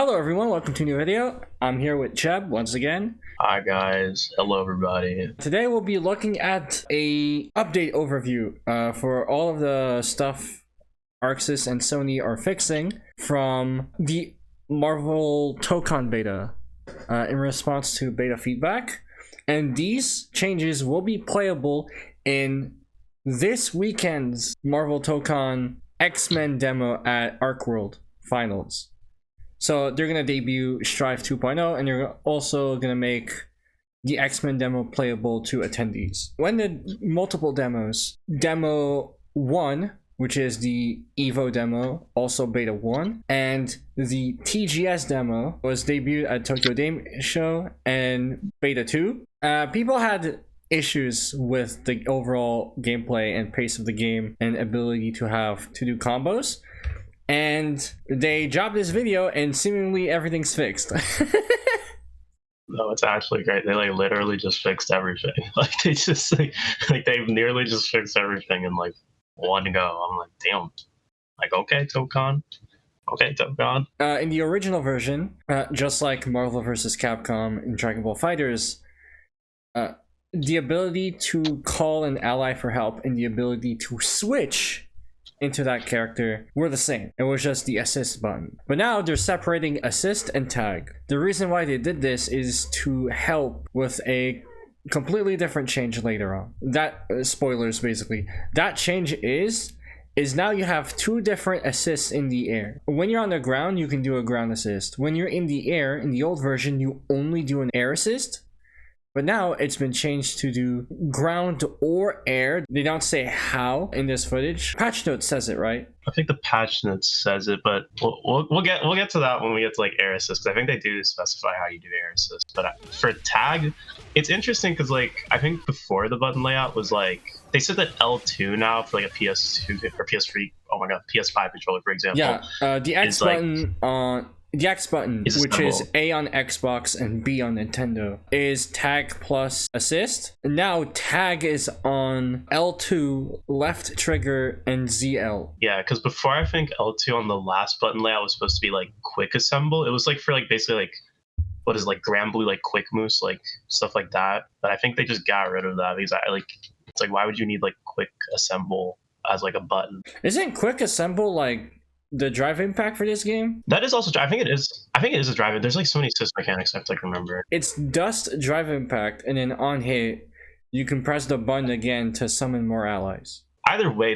Hello everyone, welcome to a new video. I'm here with Cheb once again. Hi guys, hello everybody. Today we'll be looking at a update overview for all of the stuff Arxis and Sony are fixing from the Marvel Tokon beta in response to beta feedback. And these changes will be playable in this weekend's Marvel Tokon X-Men demo at ArcWorld Finals. So they're going to debut Strive 2.0 and they're also going to make the X-Men demo playable to attendees. When the multiple demos, Demo 1, which is the Evo demo, also Beta 1, and the TGS demo was debuted at Tokyo Game Show and Beta 2. People had issues with the overall gameplay and pace of the game and ability to do combos. And they dropped this video and seemingly everything's fixed. No, it's actually great. They literally just fixed everything. They've nearly just fixed everything in one go. I'm like, damn. Okay, Tokon. Okay, Tokon. In the original version, just like Marvel vs. Capcom in Dragon Ball FighterZ, the ability to call an ally for help and the ability to switch into that character were the same. It was just the assist button. But now they're separating assist and tag. The reason why they did this is to help with a completely different change later on. That spoilers basically. That change is now you have two different assists in the air. When you're on the ground, you can do a ground assist. When you're in the air, in the old version, you only do an air assist. But now it's been changed to do ground or air. They don't say how in this footage. Patch note says it, right? I think the patch note says it, but we'll get to that when we get to air assist. Because I think they do specify how you do air assist. But for tag, it's interesting because I think before the button layout was they said that L2 now for a PS2 or PS3. Oh my god, PS5 controller for example. Yeah, the X button on. The X button, which is A on Xbox and B on Nintendo, is tag plus assist. Now tag is on L2, left trigger, and ZL. Yeah, because before I think L2 on the last button layout was supposed to be quick assemble. It was for basically what is Granblue quick moves, stuff like that. But I think they just got rid of that because it's why would you need quick assemble as a button? Isn't quick assemble the drive impact for this game? That is also, I think it is a drive. There's so many assist mechanics I have to remember. It's dust drive impact, and then on hit, you can press the button again to summon more allies. Either way,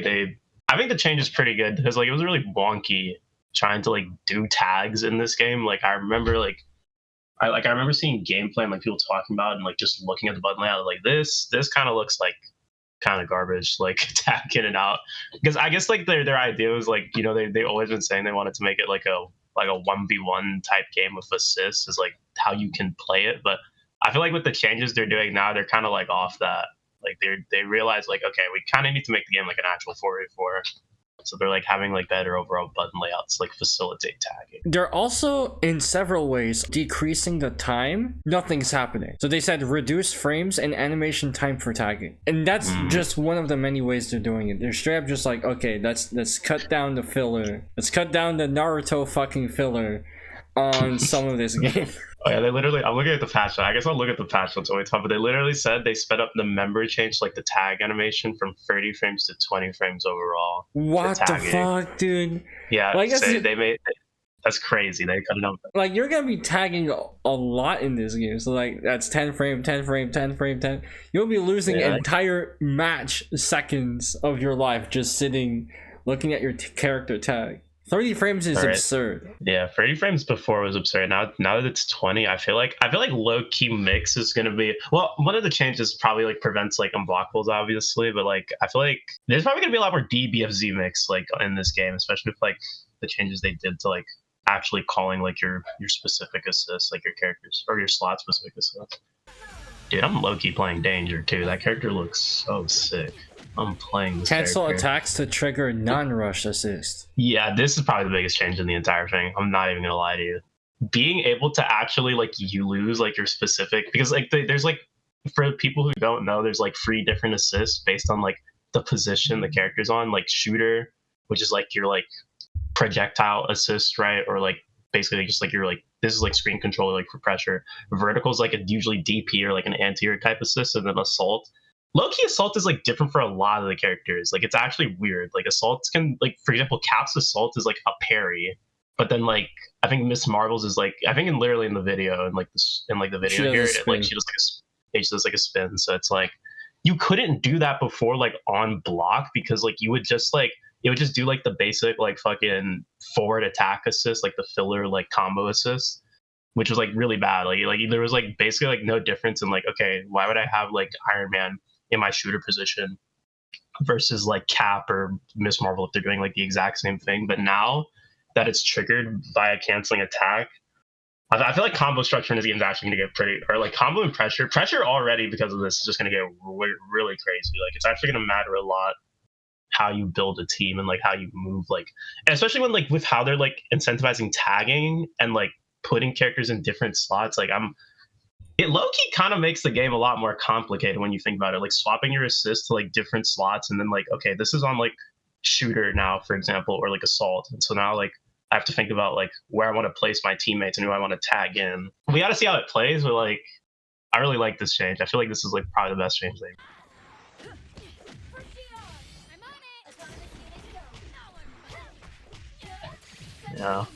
I think the change is pretty good because it was really wonky trying to do tags in this game. I remember I remember seeing gameplay and people talking about it and just looking at the button layout this kind of looks kind of garbage, tag in and out, because I guess their idea was they always been saying they wanted to make it a 1v1 type game with assists is how you can play it. But I feel with the changes they're doing now, they're kind of off that. They realize okay, we kind of need to make the game an actual 4v4. So they're having better overall button layouts facilitate tagging. They're also in several ways decreasing the time nothing's happening. So they said reduce frames and animation time for tagging, and that's just one of the many ways they're doing it. They're straight up just okay, let's cut down the filler. Let's cut down the Naruto fucking filler on some of this game. Oh yeah, they literally, I'm looking at the patch note. I guess I'll look at the patch notes when we talk, but they literally said they sped up the member change, the tag animation from 30 frames to 20 frames overall. What the fuck, dude? Yeah, they made that's crazy. They cut it out. You're gonna be tagging a lot in this game. So that's 10 frame, 10 frame, 10 frame, 10. You'll be losing entire match seconds of your life just sitting looking at your character tag. 30 frames is absurd. Yeah, 30 frames before was absurd. Now that it's 20, I feel like low key mix is gonna be one of the changes probably prevents unblockables obviously, but I feel there's probably gonna be a lot more DBFZ mix in this game, especially with the changes they did to actually calling your specific assists, your characters or your slot specific assists. Dude, I'm low key playing Danger too. That character looks so sick. I'm playing this Cancel character. Attacks to trigger non-rush assist. Yeah, this is probably the biggest change in the entire thing. I'm not even gonna lie to you. Being able to actually you lose your specific, because there's for people who don't know, there's 3 different assists based on the position the character's on, shooter, which is your projectile assist, right? Or basically just like you're like this is like screen control like for pressure. Vertical is like a usually DP or like an anti-air type assist, and then assault. Low-key assault is like different for a lot of the characters. Like it's actually weird. Like assaults can like for example, Cap's assault is like a parry, but then like I think Miss Marvel's is like I think literally in the video and like this in like the video here like she does like a spin. So it's like you couldn't do that before like on block because like you would just like it would just do like the basic like fucking forward attack assist like the filler like combo assist, which was like really bad. Like there was like basically like no difference in like okay why would I have like Iron Man in my shooter position versus like Cap or Miss Marvel if they're doing like the exact same thing. But now that it's triggered by a canceling attack, I feel like combo structure in this game is actually going to get pretty, or like combo and pressure already because of this is just going to get really crazy. Like it's actually going to matter a lot how you build a team and like how you move, like, and especially when like with how they're like incentivizing tagging and like putting characters in different slots. Like it low-key kind of makes the game a lot more complicated when you think about it, like swapping your assist to like different slots and then like okay this is on like shooter now for example or like assault, and so now like I have to think about like where I want to place my teammates and who I want to tag in. We got to see how it plays, but like I really like this change. I feel like this is like probably the best change they yeah.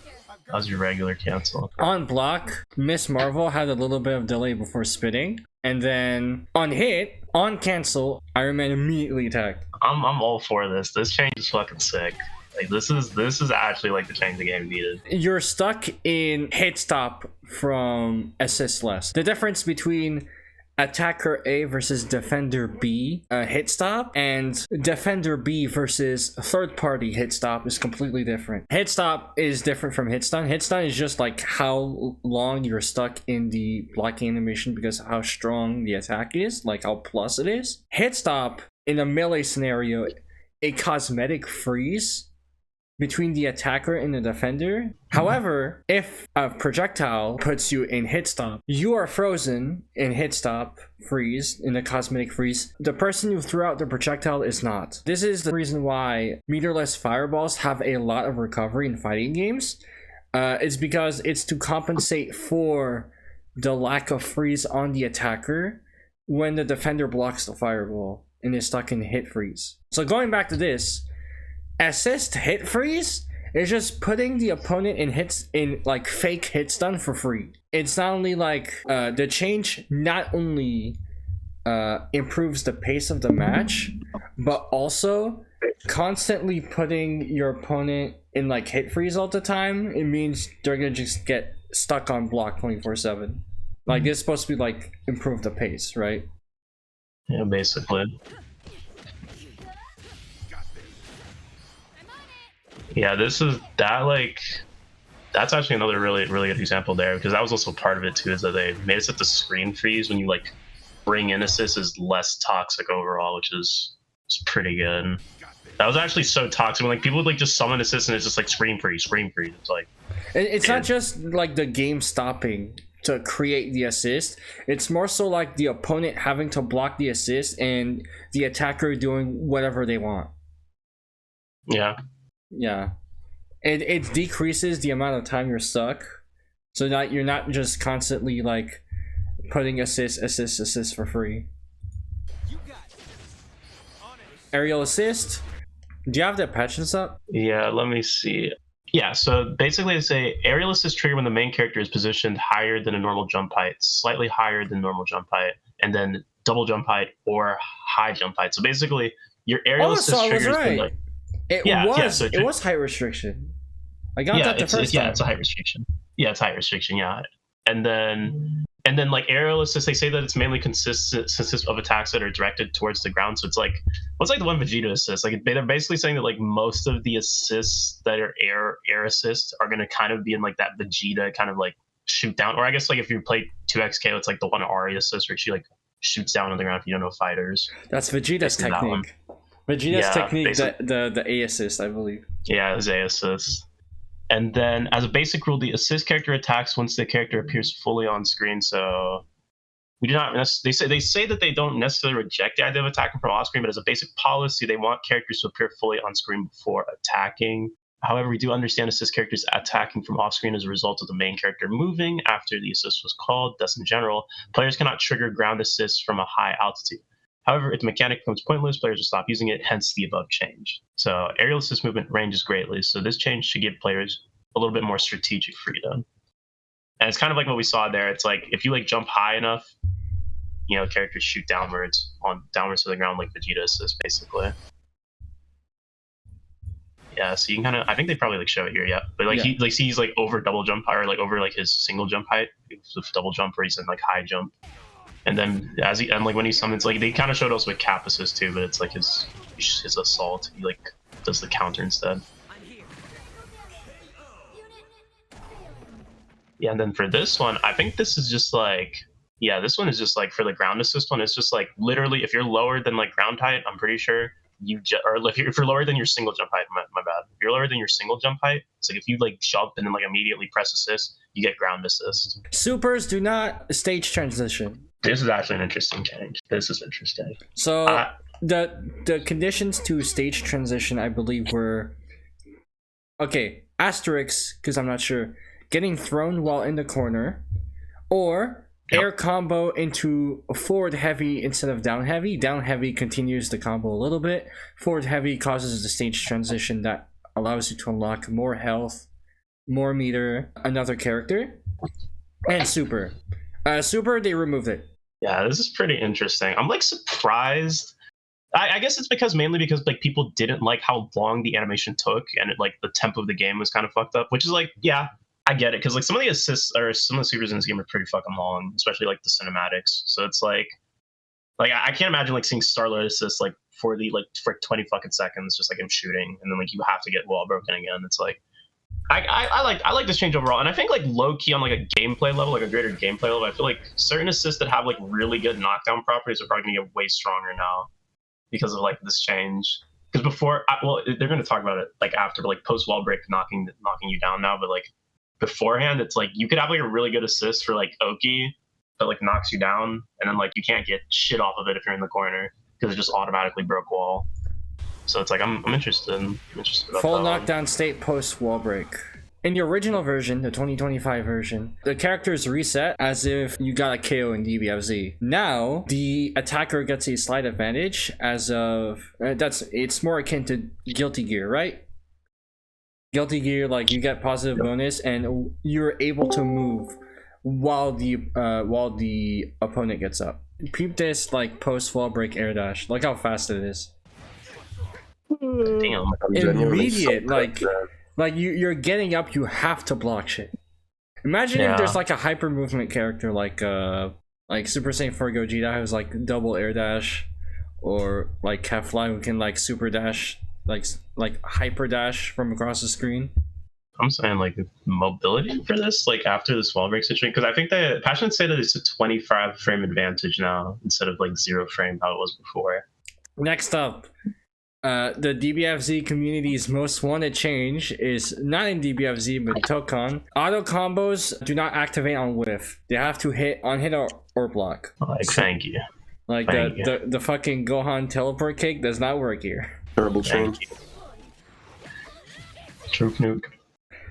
That was your regular cancel. On block, Miss Marvel had a little bit of delay before spitting, and then on hit, on cancel, Iron Man immediately attacked. I'm all for this. This change is fucking sick. Like this is actually like the change the game needed. You're stuck in hit stop from assist less. The difference between attacker A versus defender B hit stop and defender B versus third party hit stop is completely different. Hit stop is different from hit stun. Hit stun is just like how long you're stuck in the blocking animation because of how strong the attack is, like how plus it is. Hit stop in a melee scenario, a cosmetic freeze between the attacker and the defender. However, if a projectile puts you in hit stop, you are frozen in hit stop freeze, in the cosmetic freeze. The person who threw out the projectile is not. This is the reason why meterless fireballs have a lot of recovery in fighting games. It's because it's to compensate for the lack of freeze on the attacker when the defender blocks the fireball and is stuck in hit freeze. So going back to this, assist hit freeze is just putting the opponent in hits in like fake hit stun for free. It's not only like the change not only improves the pace of the match, but also constantly putting your opponent in like hit freeze all the time. It means they're gonna just get stuck on block 24/7. Like it's supposed to be like improve the pace, right? Yeah, basically. Yeah, this is that like that's actually another really good example there, because that was also part of it too, is that they made it so that the screen freeze when you like bring in assists is less toxic overall, which is pretty good. That was actually so toxic when like people would like just summon assists and it's just like screen freeze. It's like it's not just like the game stopping to create the assist, it's more so like the opponent having to block the assist and the attacker doing whatever they want. Yeah, it decreases the amount of time you're stuck, so that you're not just constantly like putting assist for free. Aerial assist. Do you have the patches up? Yeah, let me see. Yeah, so basically they say aerial assist trigger when the main character is positioned higher than a normal jump height, slightly higher than normal jump height, and then double jump height or high jump height. So basically your aerial assist triggers right. like It was height restriction. I got that the first time. Yeah, it's a height restriction. Yeah, it's height restriction. Yeah, and then like aerial assist, they say that it's mainly consists of attacks that are directed towards the ground. So it's like what's like the one Vegeta assist. Like they're basically saying that like most of the assists that are air assists are gonna kind of be in like that Vegeta kind of like shoot down. Or I guess like if you play 2XK, it's like the one Ari assist where she like shoots down on the ground if you don't know fighters. That's Vegeta's technique. Vegeta's technique, the A assist, I believe. Yeah, it was A assist. And then, as a basic rule, the assist character attacks once the character appears fully on screen. So we do not. They say that they don't necessarily reject the idea of attacking from off screen, but as a basic policy, they want characters to appear fully on screen before attacking. However, we do understand assist characters attacking from off screen as a result of the main character moving after the assist was called. Thus, in general, players cannot trigger ground assists from a high altitude. However, if the mechanic becomes pointless, players will stop using it, hence the above change. So aerial assist movement ranges greatly, so this change should give players a little bit more strategic freedom. And it's kind of like what we saw there. It's like if you like jump high enough, you know, characters shoot downwards to the ground like Vegeta assist, basically. Yeah, so you can kind of, I think they probably like show it here, yeah. But like he's like over double jump or like over like his single jump height, with double jump, or he's in like high jump. And then and like when he summons, like they kind of showed us with cap assist too, but it's like his assault, he like does the counter instead. Yeah, and then for this one, I think this is just like, yeah, this one is just like for the ground assist one, it's just like literally if you're lower than like ground height, I'm pretty sure or if you're lower than your single jump height, my bad. If you're lower than your single jump height, it's like if you like jump and then like immediately press assist, you get ground assist. Supers do not stage transition. This is actually an interesting change. This is interesting. So the conditions to stage transition, I believe, were asterisks, because I'm not sure. Getting thrown while in the corner, or air combo into forward heavy instead of down heavy. Down heavy continues the combo a little bit. Forward heavy causes the stage transition that allows you to unlock more health, more meter, another character, and super. Super, they removed it. Yeah, this is pretty interesting. I'm like surprised. I guess it's mainly because like people didn't like how long the animation took, and it, like the tempo of the game was kind of fucked up. Which is like, yeah, I get it, because like some of the assists or some of the supers in this game are pretty fucking long, especially like the cinematics. So it's like I can't imagine like seeing Star-Lord assist like for 20 fucking seconds, just like him shooting, and then like you have to get wall broken again. It's like I like this change overall, and I think like low key on like a gameplay level, like a greater gameplay level, I feel like certain assists that have like really good knockdown properties are probably gonna get way stronger now because of like this change. Because before, they're gonna talk about it like after, but like post wall break knocking you down now, but like beforehand, it's like you could have like a really good assist for like Oki that like knocks you down, and then like you can't get shit off of it if you're in the corner because it just automatically broke wall. So it's like I'm interested about full that knockdown one. state post wall break. In the original version, the 2025 version, the characters reset as if you got a KO in DBFZ. Now the attacker gets a slight advantage as of it's more akin to Guilty Gear, right? Guilty Gear, like you get positive bonus and you're able to move while the opponent gets up. Peep this like post wall break air dash. Look how fast it is. Damn. Immediate, like you're getting up, you have to block shit. Imagine if there's like a hyper movement character like Super Saiyan 4 Gogeta who's like double air dash, or like Kefla who can like super dash, like hyper dash from across the screen. I'm saying like mobility for this, like after this wall break situation, because I think that Passion say that it's a 25 frame advantage now instead of like 0 frame how it was before. Next up, the DBFZ community's most wanted change is not in DBFZ but Tokon. Auto combos do not activate on whiff. They have to hit or block. Thank you. Like the fucking Gohan teleport kick does not work here. Terrible change. Troop nuke.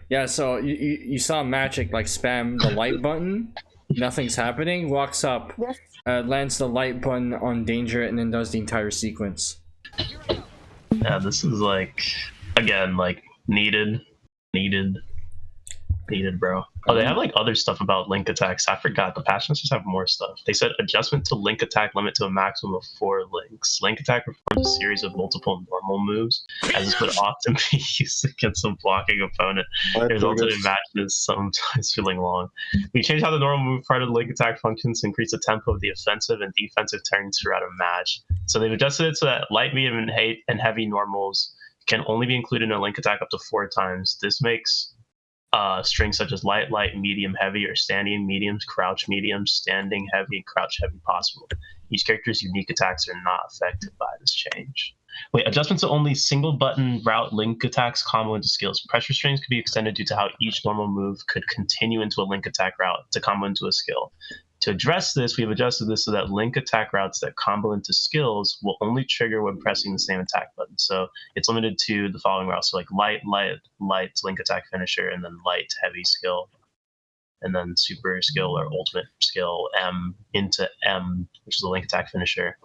Yeah, so you saw Magic like spam the light button, nothing's happening, walks up, lands the light button on danger, and then does the entire sequence. Yeah, this is like, again, like needed, bro. Oh, they have like other stuff about link attacks. I forgot. The Passions just have more stuff. They said adjustment to link attack limit to a maximum of 4 links. Link attack performs a series of multiple normal moves, as this would often be used against a blocking opponent. The resultant in matches is sometimes feeling long. We changed how the normal move part of the link attack functions to increase the tempo of the offensive and defensive turns throughout a match. So they've adjusted it so that light, medium, and heavy normals can only be included in a link attack up to 4 times. This makes strings such as light, medium, heavy, or standing mediums, crouch medium, standing heavy, crouch heavy possible. Each character's unique attacks are not affected by this change. Wait, adjustments to only single button route link attacks combo into skills. Pressure strings could be extended due to how each normal move could continue into a link attack route to combo into a skill. To address this, we've adjusted this so that link attack routes that combo into skills will only trigger when pressing the same attack button. So it's limited to the following routes. So like light, link attack finisher, and then light, heavy skill, and then super skill or ultimate skill, M into M, which is the link attack finisher,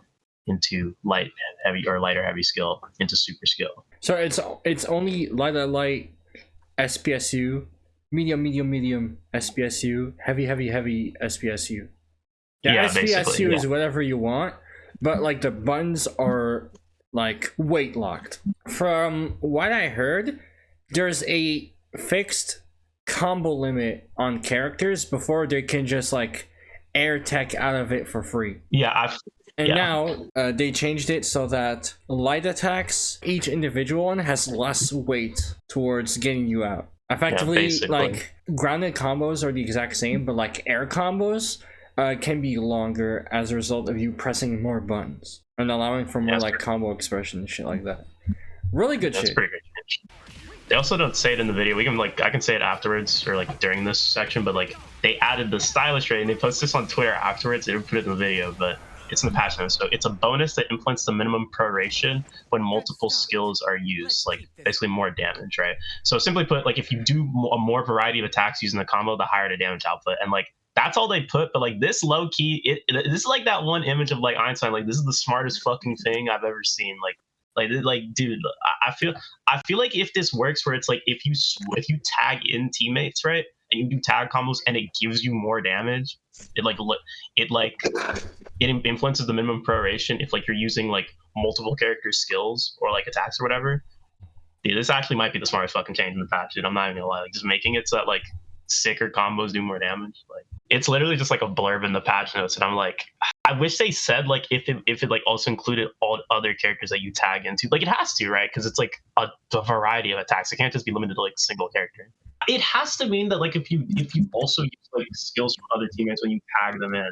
into light, heavy, or light or heavy skill, into super skill. So it's only light, SPSU, medium, SPSU, heavy, SPSU. Yeah, SPSU is whatever you want, but like the buttons are like weight locked. From what I heard, there's a fixed combo limit on characters before they can just like air tech out of it for free. Yeah, now they changed it so that light attacks, each individual one has less weight towards getting you out. Effectively, like grounded combos are the exact same, but like air combos can be longer as a result of you pressing more buttons and allowing for more like combo expression and shit like that. Really good shit. That's pretty good. They also don't say it in the video. We can I can say it afterwards or like during this section, but like they added the stylish rate and they posted this on Twitter afterwards. They didn't put it in the video, but it's in the patch notes. So it's a bonus that implements the minimum proration when multiple skills are used, like basically more damage, right? So simply put, like if you do a more variety of attacks using the combo, the higher the damage output. And like that's all they put. But like this low key, this is like that one image of like Einstein. Like this is the smartest fucking thing I've ever seen. Like dude, I feel like if this works, where it's like if you tag in teammates, right, and you do tag combos and it gives you more damage, it influences the minimum proration if like you're using like multiple character skills or like attacks or whatever. Dude, this actually might be the smartest fucking change in the patch, dude. I'm not even gonna lie. Like just making it so that like sicker combos do more damage. Like it's literally just like a blurb in the patch notes, and I'm like, I wish they said like if it like also included all other characters that you tag into. Like it has to, right? Because it's like a variety of attacks. It can't just be limited to like a single character. It has to mean that like if you also use like skills from other teammates when you tag them in,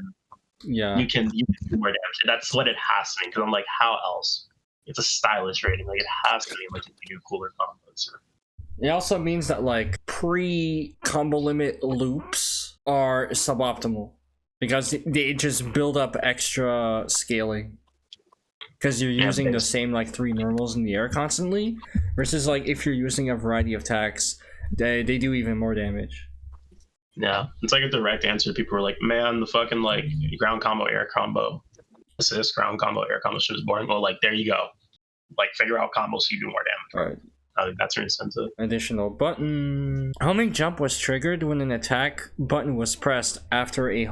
you can do more damage. That's what it has to mean. Because I'm like, how else? It's a stylish rating. Like it has to be like if you do cooler combos. It also means that like pre-combo limit loops are suboptimal because they just build up extra scaling because you're using the same like 3 normals in the air constantly versus like if you're using a variety of attacks, they do even more damage. Yeah, it's like a direct answer. People were like, man, the fucking like ground combo, air combo, assist, ground combo, air combo shit is boring. Well, like there you go. Like figure out combos so you do more damage. All right. I think that's really sensitive. Additional button. Homing jump was triggered when an attack button was pressed after a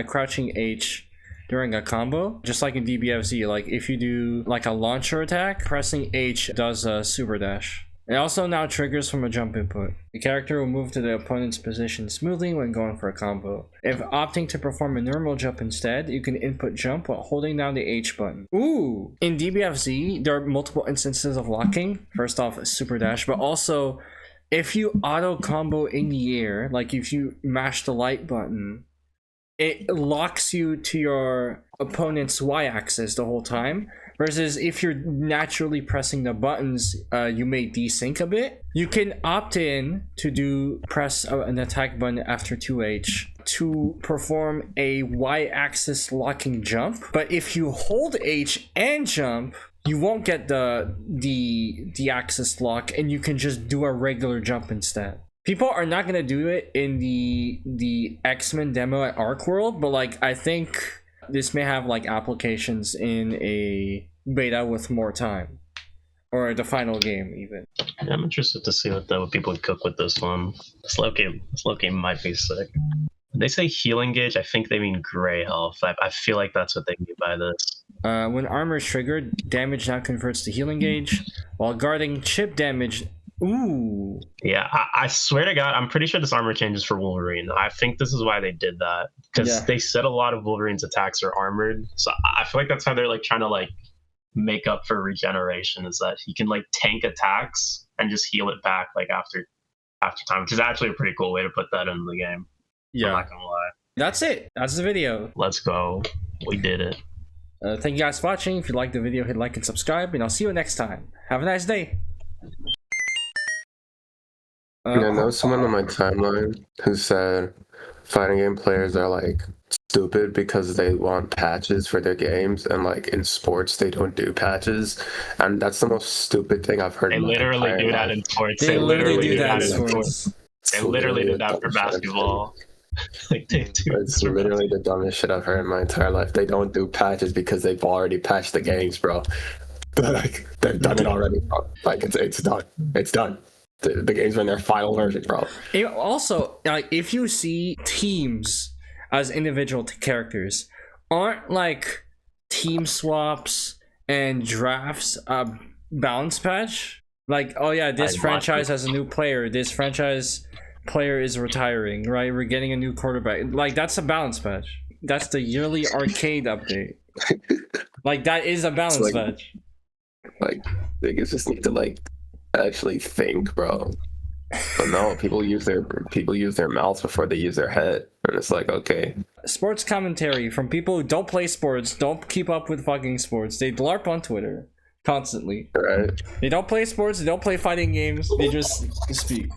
crouching H during a combo. Just like in DBFZ, like if you do like a launcher attack, pressing H does a super dash. It also now triggers from a jump input. The character will move to the opponent's position smoothly when going for a combo. If opting to perform a normal jump instead, you can input jump while holding down the H button. Ooh! In DBFZ, there are multiple instances of locking. First off, super dash, but also if you auto combo in the air, like if you mash the light button, it locks you to your opponent's Y-axis the whole time. Versus if you're naturally pressing the buttons, you may desync a bit. You can opt in to press an attack button after 2H to perform a Y-axis locking jump. But if you hold H and jump, you won't get the axis lock, and you can just do a regular jump instead. People are not gonna do it in the X-Men demo at Arc World, but like I think this may have like applications in a beta with more time, or the final game even. Yeah, I'm interested to see what people would cook with this one. This low game might be sick. When they say healing gauge, I think they mean gray health. I feel like that's what they mean by this. When armor is triggered, damage now converts to healing gauge, while guarding chip damage. Ooh. Yeah, I swear to God, I'm pretty sure this armor changes for Wolverine. I think this is why they did that, because they said a lot of Wolverine's attacks are armored. So I feel like that's how they're like trying to like make up for regeneration, is that he can like tank attacks and just heal it back like after time, which is actually a pretty cool way to put that into the game. Yeah, I'm not gonna lie. That's it. That's the video. Let's go. We did it. Thank you guys for watching. If you liked the video, hit like and subscribe, and I'll see you next time. Have a nice day. I know someone on my timeline who said fighting game players are like stupid because they want patches for their games, and like in sports they don't do patches, and that's the most stupid thing I've heard They in my literally entire do that life. in sports. They literally do that in in sports. sports. It's They literally did the that for dumbest shit I've basketball. Like they do. It's literally the dumbest shit I've heard in my entire life. They don't do patches because they've already patched the games, bro. Like they've done it already, bro. Like it's done. It's done. The game's in their final version, bro. Also, like if you see teams as individual characters, aren't like team swaps and drafts a balance patch? Like, oh yeah, this franchise has a new player. This franchise player is retiring, right? We're getting a new quarterback. Like that's a balance patch. That's the yearly arcade update. Like that is a balance patch. Like niggas just need to like actually think, bro. But no, people use their mouths before they use their head, and it's like, okay. Sports commentary from people who don't play sports, don't keep up with fucking sports. They LARP on Twitter constantly. Right. They don't play sports. They don't play fighting games. They just speak.